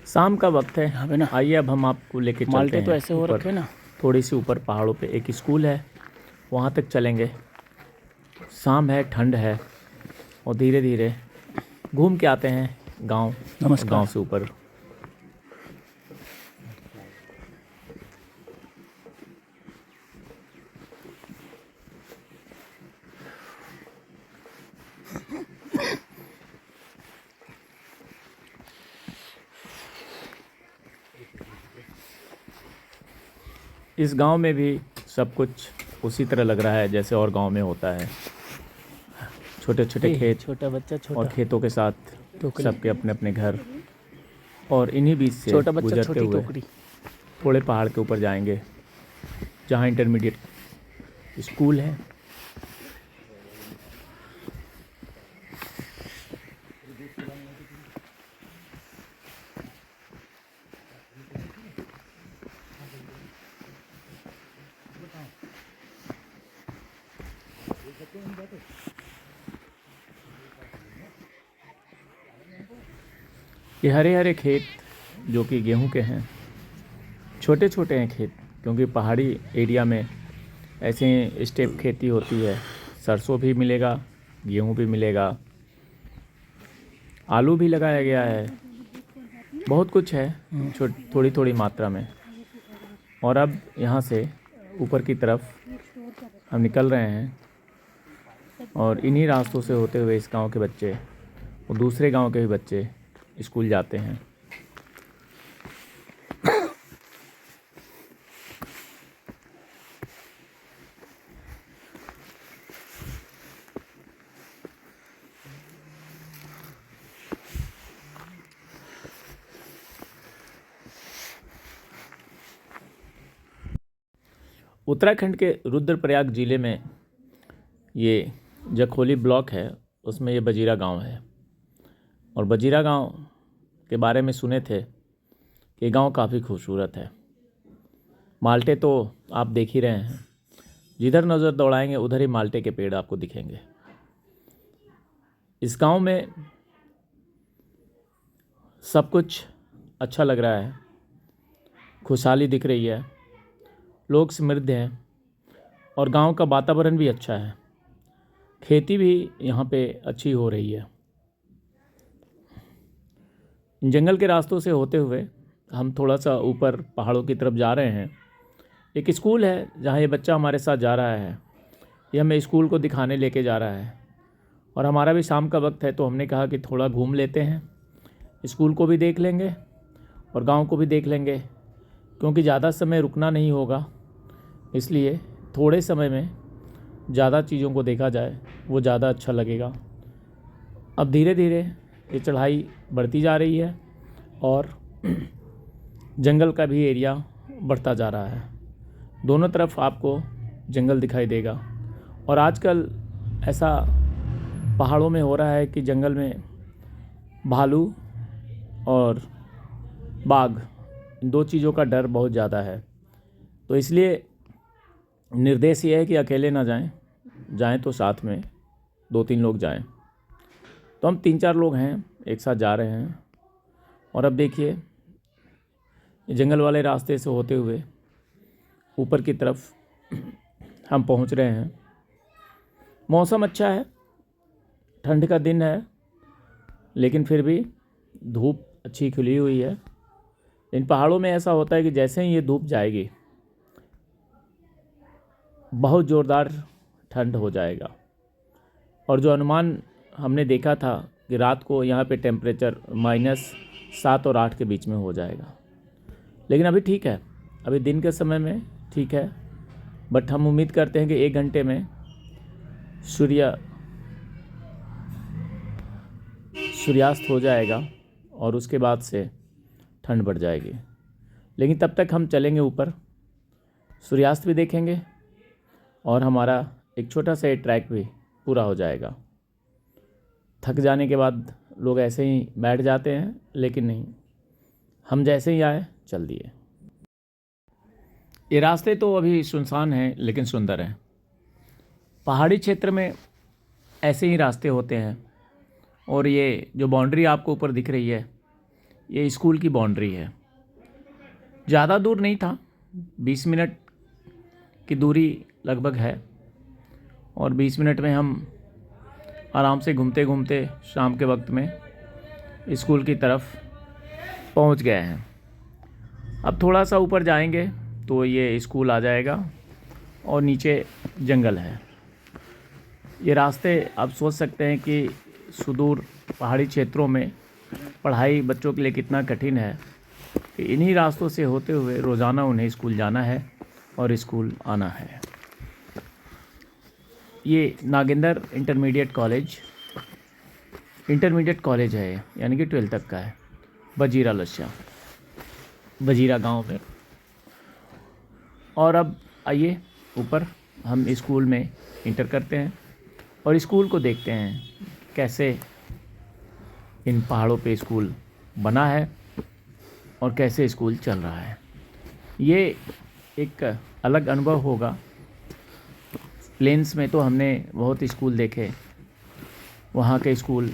शाम का वक्त है। आइए अब हम आपको लेके चलते हैं। तो ऐसे हो रखे ना, थोड़ी सी ऊपर पहाड़ों पे एक स्कूल है, वहाँ तक चलेंगे। शाम है, ठंड है, और धीरे धीरे घूम के आते हैं गांव। नमस्कार। गांव से ऊपर इस गांव में भी सब कुछ उसी तरह लग रहा है जैसे और गांव में होता है। छोटे छोटे खेत, छोटा बच्चा, और खेतों के साथ टोकरी। सबके अपने अपने घर, और इन्हीं बीच से छोटा बच्चा, गुजरते छोटी हुए टोकरी। थोड़े पहाड़ के ऊपर जाएंगे जहाँ इंटरमीडिएट स्कूल है। ये हरे हरे खेत जो कि गेहूं के हैं, छोटे छोटे हैं खेत, क्योंकि पहाड़ी एरिया में ऐसे स्टेप खेती होती है। सरसों भी मिलेगा, गेहूं भी मिलेगा, आलू भी लगाया गया है, बहुत कुछ है थोड़ी थोड़ी मात्रा में। और अब यहाँ से ऊपर की तरफ हम निकल रहे हैं, और इन्हीं रास्तों से होते हुए इस गांव के बच्चे और दूसरे गांव के भी बच्चे स्कूल जाते हैं। उत्तराखंड के रुद्रप्रयाग ज़िले में ये जखोली ब्लॉक है, उसमें ये बजीरा गांव है। और बजीरा गांव के बारे में सुने थे कि गांव काफ़ी खूबसूरत है। माल्टे तो आप देख ही रहे हैं, जिधर नज़र दौड़ाएंगे उधर ही माल्टे के पेड़ आपको दिखेंगे। इस गांव में सब कुछ अच्छा लग रहा है, खुशहाली दिख रही है, लोग समृद्ध हैं, और गांव का वातावरण भी अच्छा है। खेती भी यहाँ पे अच्छी हो रही है। जंगल के रास्तों से होते हुए हम थोड़ा सा ऊपर पहाड़ों की तरफ जा रहे हैं। एक स्कूल है जहाँ ये बच्चा हमारे साथ जा रहा है, ये हमें स्कूल को दिखाने लेके जा रहा है। और हमारा भी शाम का वक्त है, तो हमने कहा कि थोड़ा घूम लेते हैं, स्कूल को भी देख लेंगे और गांव को भी देख लेंगे, क्योंकि ज़्यादा समय रुकना नहीं होगा, इसलिए थोड़े समय में ज़्यादा चीज़ों को देखा जाए वो ज़्यादा अच्छा लगेगा। अब धीरे धीरे ये चढ़ाई बढ़ती जा रही है और जंगल का भी एरिया बढ़ता जा रहा है। दोनों तरफ आपको जंगल दिखाई देगा। और आजकल ऐसा पहाड़ों में हो रहा है कि जंगल में भालू और बाघ, इन दो चीज़ों का डर बहुत ज़्यादा है। तो इसलिए निर्देश ये है कि अकेले ना जाएं तो साथ में 2-3 लोग जाएं। तो हम 3-4 लोग हैं, एक साथ जा रहे हैं। और अब देखिए, जंगल वाले रास्ते से होते हुए ऊपर की तरफ हम पहुंच रहे हैं। मौसम अच्छा है, ठंड का दिन है, लेकिन फिर भी धूप अच्छी खिली हुई है। इन पहाड़ों में ऐसा होता है कि जैसे ही ये धूप जाएगी, बहुत ज़ोरदार ठंड हो जाएगा। और जो अनुमान हमने देखा था कि रात को यहाँ पे टेम्परेचर -7 और 8 के बीच में हो जाएगा, लेकिन अभी ठीक है, अभी दिन के समय में ठीक है। बट हम उम्मीद करते हैं कि 1 घंटे में सूर्यास्त हो जाएगा और उसके बाद से ठंड बढ़ जाएगी। लेकिन तब तक हम चलेंगे ऊपर, सूर्यास्त भी देखेंगे और हमारा एक छोटा सा ट्रैक भी पूरा हो जाएगा। थक जाने के बाद लोग ऐसे ही बैठ जाते हैं, लेकिन नहीं, हम जैसे ही आए चल दिए। ये रास्ते तो अभी सुनसान हैं, लेकिन सुंदर हैं। पहाड़ी क्षेत्र में ऐसे ही रास्ते होते हैं। और ये जो बाउंड्री आपको ऊपर दिख रही है, ये स्कूल की बाउंड्री है। ज़्यादा दूर नहीं था, 20 मिनट की दूरी लगभग है। और 20 मिनट में हम आराम से घूमते घूमते शाम के वक्त में स्कूल की तरफ पहुंच गए हैं। अब थोड़ा सा ऊपर जाएंगे तो ये स्कूल आ जाएगा और नीचे जंगल है। ये रास्ते आप सोच सकते हैं कि सुदूर पहाड़ी क्षेत्रों में पढ़ाई बच्चों के लिए कितना कठिन है कि इन्हीं रास्तों से होते हुए रोज़ाना उन्हें स्कूल जाना है और स्कूल आना है। ये नागेंद्र इंटरमीडिएट कॉलेज है, यानी कि 12 तक का है, बजीरा लस्या, बजीरा गांव में। और अब आइए ऊपर हम स्कूल में इंटर करते हैं और स्कूल को देखते हैं कैसे इन पहाड़ों पे स्कूल बना है और कैसे स्कूल चल रहा है। ये एक अलग अनुभव होगा। प्लेन्स में तो हमने बहुत स्कूल देखे, वहाँ के स्कूल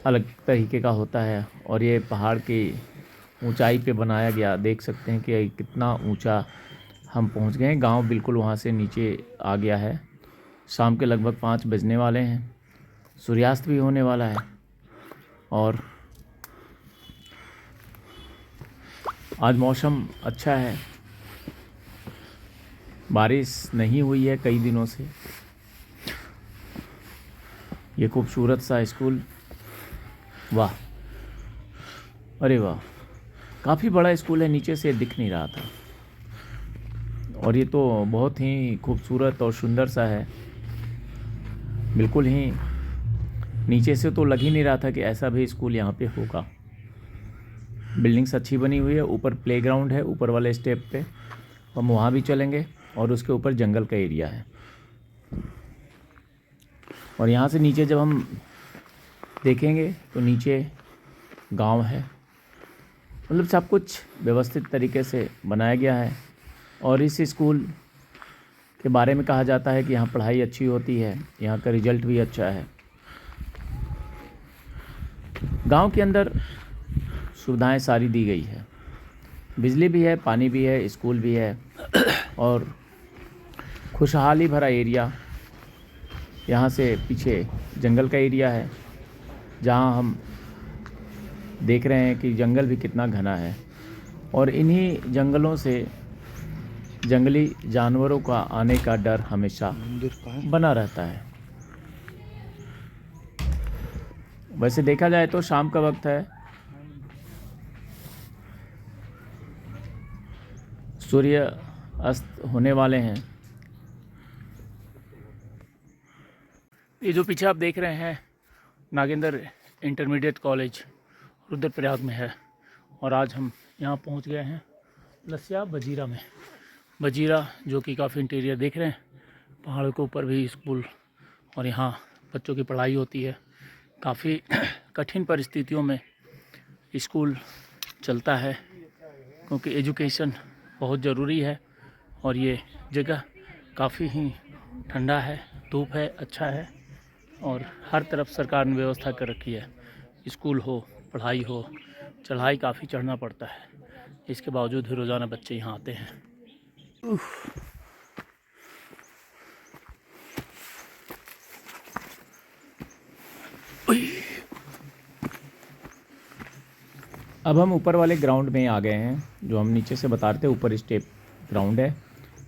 अलग तरीके का होता है। और ये पहाड़ की ऊंचाई पे बनाया गया, देख सकते हैं कि कितना ऊंचा हम पहुंच गए हैं। गांव बिल्कुल वहाँ से नीचे आ गया है। शाम के लगभग 5 बजने वाले हैं, सूर्यास्त भी होने वाला है। और आज मौसम अच्छा है, बारिश नहीं हुई है कई दिनों से। ये खूबसूरत सा स्कूल, वाह, अरे वाह, काफ़ी बड़ा स्कूल है, नीचे से दिख नहीं रहा था। और ये तो बहुत ही खूबसूरत और सुंदर सा है, बिल्कुल ही नीचे से तो लग ही नहीं रहा था कि ऐसा भी स्कूल यहाँ पे होगा। बिल्डिंग्स अच्छी बनी हुई है, ऊपर प्लेग्राउंड है, ऊपर वाले स्टेप पे हम वहाँ भी चलेंगे। और उसके ऊपर जंगल का एरिया है। और यहाँ से नीचे जब हम देखेंगे तो नीचे गांव है। मतलब सब कुछ व्यवस्थित तरीके से बनाया गया है। और इस स्कूल के बारे में कहा जाता है कि यहाँ पढ़ाई अच्छी होती है, यहाँ का रिजल्ट भी अच्छा है। गांव के अंदर सुविधाएं सारी दी गई है, बिजली भी है, पानी भी है, स्कूल भी है और खुशहाली भरा एरिया। यहाँ से पीछे जंगल का एरिया है, जहाँ हम देख रहे हैं कि जंगल भी कितना घना है। और इन्हीं जंगलों से जंगली जानवरों का आने का डर हमेशा बना रहता है। वैसे देखा जाए तो शाम का वक्त है, सूर्य अस्त होने वाले हैं। ये जो पीछे आप देख रहे हैं नागेंद्र इंटरमीडिएट कॉलेज रुद्रप्रयाग में है। और आज हम यहाँ पहुँच गए हैं लस्या बजीरा में। बजीरा जो कि काफ़ी इंटीरियर देख रहे हैं, पहाड़ों के ऊपर भी स्कूल, और यहाँ बच्चों की पढ़ाई होती है। काफ़ी कठिन परिस्थितियों में स्कूल चलता है, क्योंकि एजुकेशन बहुत ज़रूरी है। और ये जगह काफ़ी ही ठंडा है, धूप है, अच्छा है। और हर तरफ सरकार ने व्यवस्था कर रखी है, स्कूल हो, पढ़ाई हो। चढ़ाई काफ़ी चढ़ना पड़ता है, इसके बावजूद भी रोज़ाना बच्चे यहाँ आते हैं। अब हम ऊपर वाले ग्राउंड में आ गए हैं, जो हम नीचे से बता रहे थे। ऊपर स्टेप ग्राउंड है,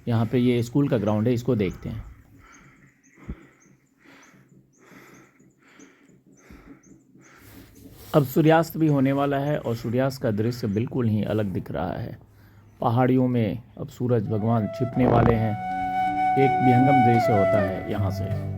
यहाँ पे ये स्कूल का ग्राउंड है, इसको देखते हैं। अब सूर्यास्त भी होने वाला है और सूर्यास्त का दृश्य बिल्कुल ही अलग दिख रहा है। पहाड़ियों में अब सूरज भगवान छिपने वाले हैं। एक विहंगम दृश्य होता है यहाँ से।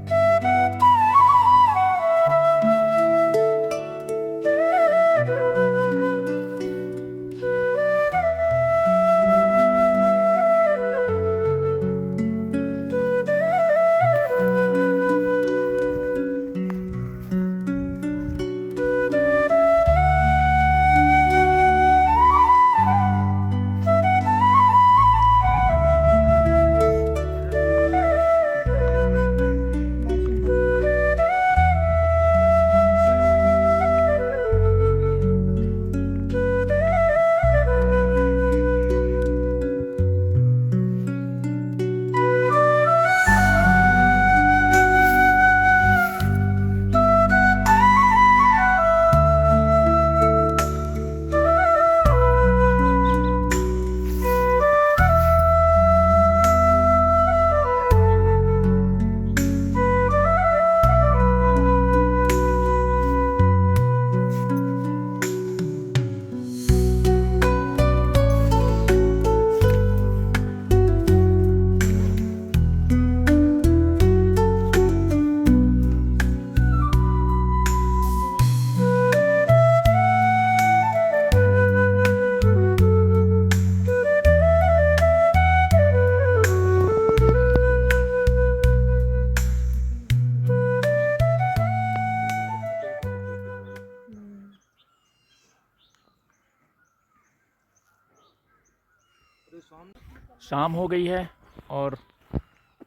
शाम हो गई है और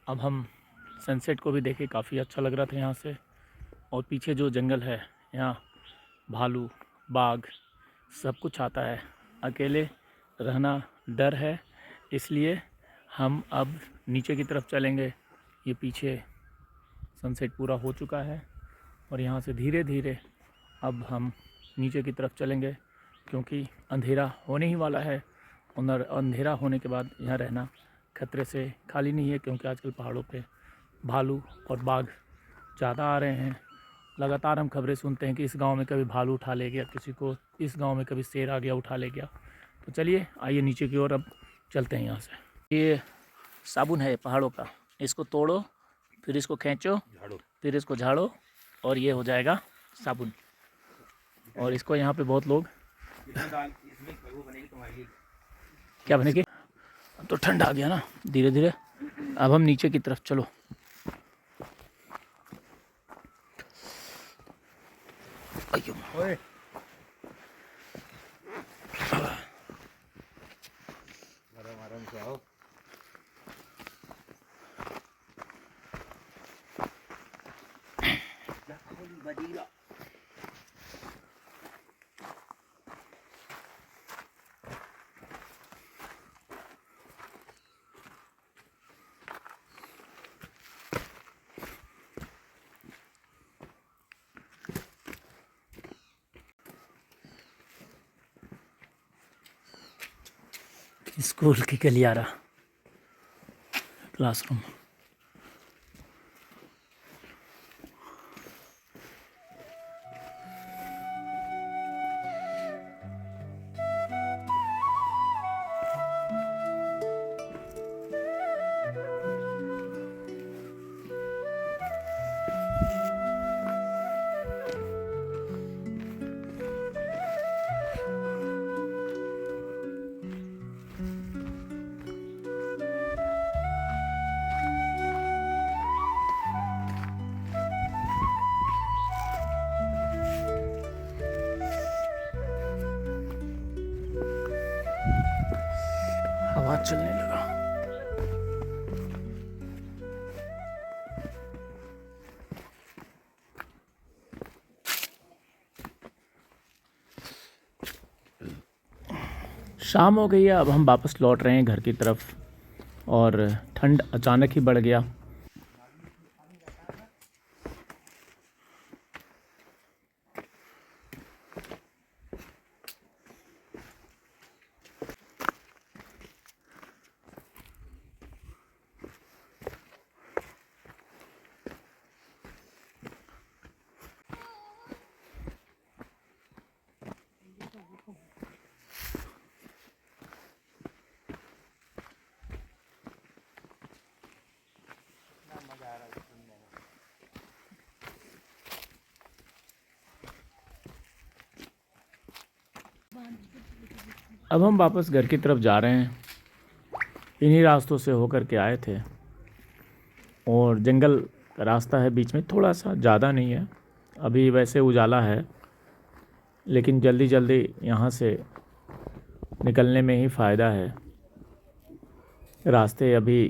अब हम सनसेट को भी देखे, काफ़ी अच्छा लग रहा था यहाँ से। और पीछे जो जंगल है, यहाँ भालू, बाघ सब कुछ आता है। अकेले रहना डर है, इसलिए हम अब नीचे की तरफ चलेंगे। ये पीछे सनसेट पूरा हो चुका है और यहाँ से धीरे धीरे अब हम नीचे की तरफ चलेंगे, क्योंकि अंधेरा होने ही वाला है। और अंधेरा होने के बाद यहाँ रहना खतरे से खाली नहीं है, क्योंकि आजकल पहाड़ों पे भालू और बाघ ज़्यादा आ रहे हैं। लगातार हम खबरें सुनते हैं कि इस गांव में कभी भालू उठा ले गया किसी को, इस गांव में कभी शेर आ गया उठा ले गया। तो चलिए आइए नीचे की ओर अब चलते हैं यहाँ से। ये साबुन है पहाड़ों का, इसको तोड़ो, फिर इसको खींचो, फिर इसको झाड़ो और ये हो जाएगा साबुन। और इसको यहाँ पे बहुत लोग क्या बनेगी। तो ठंड आ गया ना धीरे धीरे। अब हम नीचे की तरफ चलो। ओए आराम से आओ। स्कूल की गलियारा क्लासरूम। हवा चलने लगा। शाम हो गई है, अब हम वापस लौट रहे हैं घर की तरफ और ठंड अचानक ही बढ़ गया। अब हम वापस घर की तरफ जा रहे हैं। इन्हीं रास्तों से होकर के आए थे और जंगल का रास्ता है बीच में, थोड़ा सा, ज़्यादा नहीं है। अभी वैसे उजाला है, लेकिन जल्दी जल्दी यहाँ से निकलने में ही फ़ायदा है। रास्ते अभी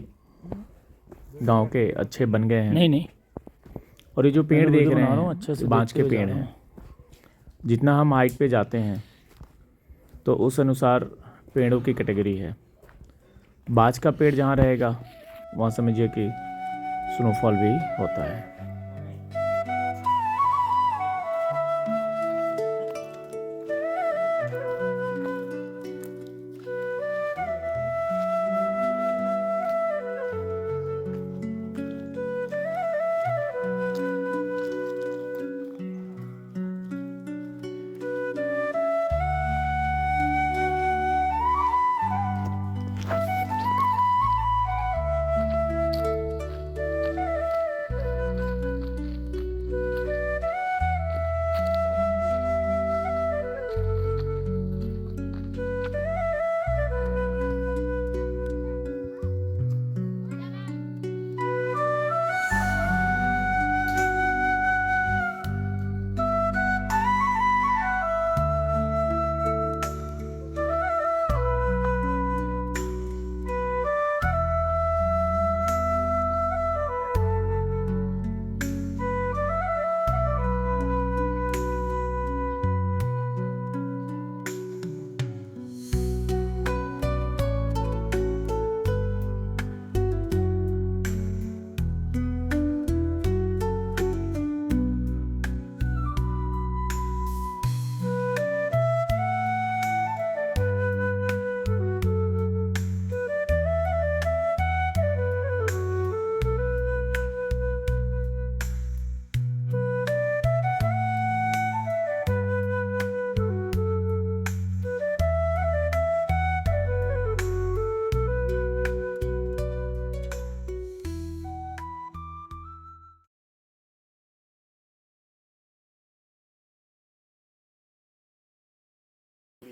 गांव के अच्छे बन गए हैं। नहीं। और ये जो पेड़ देख रहे हैं अच्छे से बांज के पेड़ हैं। जितना हम हाइट पे जाते हैं तो उस अनुसार पेड़ों की कैटेगरी है। बाज का पेड़ जहाँ रहेगा वहाँ समझिए कि स्नोफॉल भी होता है।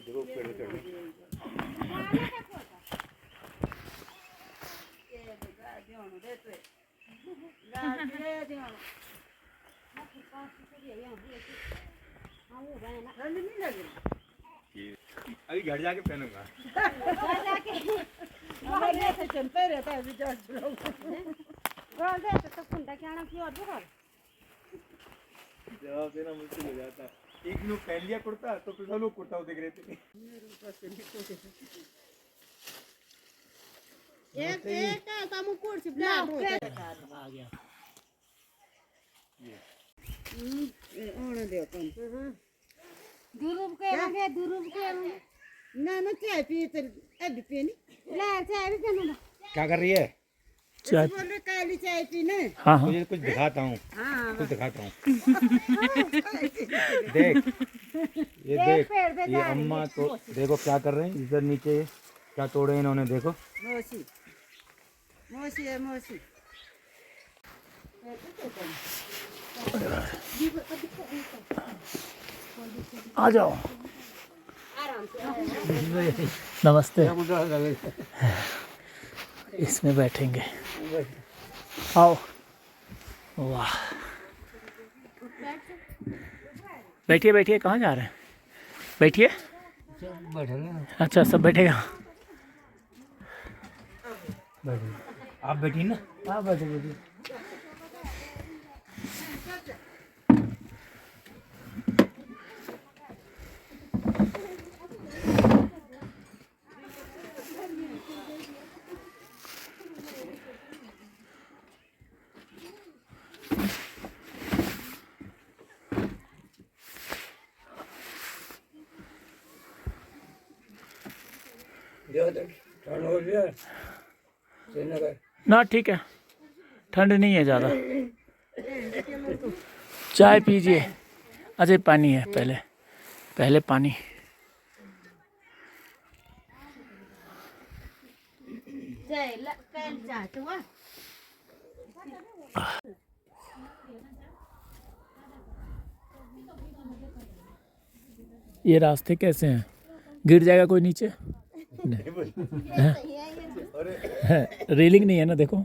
देखो पेड़ चढ़ गए। अभी घर जाके पहनूंगा। जवाब देना मुश्किल हो जाता है। एक लोग पहन लिया कुर्ता तो फिर सब लोग कुर्ता देख रहे थे। क्या कर रही है? चाय काली चाय पीने। हाँ हाँ मुझे कुछ दिखाता हूँ। हाँ कुछ दिखाता हूँ। देख ये देख ये अम्मा तो देखो क्या कर रहे हैं इधर नीचे क्या तोड़े हैं इन्होंने देखो। मौसी मौसी है मौसी। आ जाओ। नमस्ते। इसमें बैठेंगे। आओ। वाह। बैठिए बैठिए, कहाँ जा रहे हैं? बैठिए। अच्छा सब बैठेगा। आप बैठी ना। हाँ बैठे बैठिए। ना ठीक है, ठंड नहीं है ज़्यादा। चाय पीजिए। अच्छा पानी है, पहले पहले पानी। ये रास्ते कैसे हैं? गिर जाएगा कोई नीचे? नहीं। रेलिंग नहीं है ना, देखो।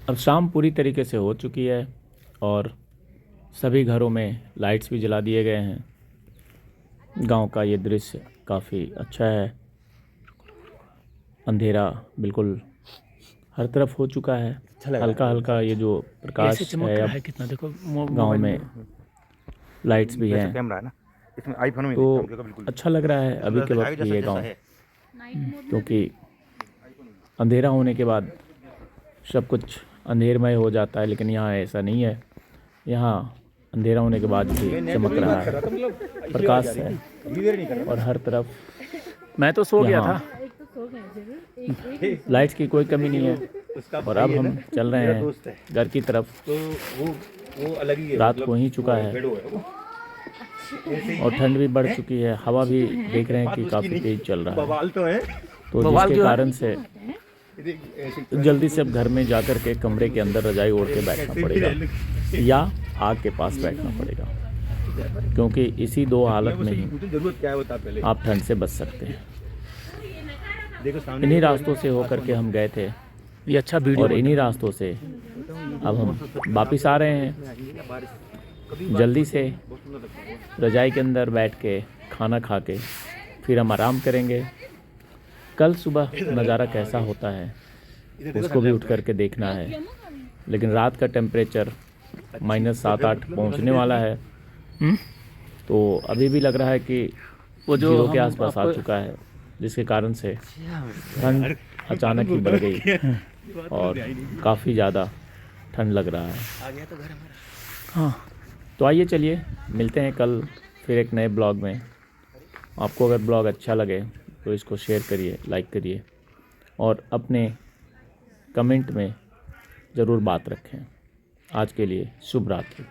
अब शाम पूरी तरीके से हो चुकी है और सभी घरों में लाइट्स भी जला दिए गए हैं। गांव का ये दृश्य काफ़ी अच्छा है। अंधेरा बिल्कुल हर तरफ हो चुका है। हल्का हल्का ये जो प्रकाश है अब कितना देखो गांव में लाइट्स भी हैं, कैमरा है ना इसमें आईफोन में तो देखता हूँ बिल्कुल। अच्छा लग रहा है अभी के वक्त ये गांव, क्योंकि अंधेरा होने के बाद सब कुछ अंधेरमय हो जाता है, लेकिन यहाँ ऐसा नहीं है। यहाँ अंधेरा होने के बाद भी चमक रहा है, प्रकाश है और हर तरफ। मैं तो सो गया था। लाइट्स की कोई कमी नहीं है। और अब हम चल रहे हैं घर की तरफ। तो वो अलग ही है, रात हो ही चुका है और ठंड भी बढ़ चुकी है। हवा भी देख रहे हैं कि काफ़ी तेज चल रहा है, बवाल तो है। तो जिसके कारण से जल्दी से अब घर में जाकर के कमरे के अंदर रजाई ओढ़ के बैठना पड़ेगा या आग के पास बैठना पड़ेगा, क्योंकि इसी दो हालत में ही जरूरत क्या है बता पहले। आप ठंड से बच सकते हैं। देखो सामने इन्हीं रास्तों से होकर के हम गए थे, ये अच्छा वीडियो और इन्हीं रास्तों से अब हम वापिस आ रहे हैं। जल्दी से रजाई के अंदर बैठ के खाना खा के फिर हम आराम करेंगे। कल सुबह नज़ारा कैसा होता है उसको भी उठ करके देखना है, लेकिन रात का टेम्परेचर -7-8 पहुंचने वाला है। तो अभी भी लग रहा है कि वो जो 0 के आसपास आ चुका है, जिसके कारण से ठंड अचानक ही बढ़ गई और काफ़ी ज़्यादा ठंड लग रहा है। हाँ, तो आइए चलिए मिलते हैं कल फिर एक नए ब्लॉग में। आपको अगर ब्लॉग अच्छा लगे तो इसको शेयर करिए, लाइक करिए और अपने कमेंट में ज़रूर बात रखें। आज के लिए शुभ रात्रि।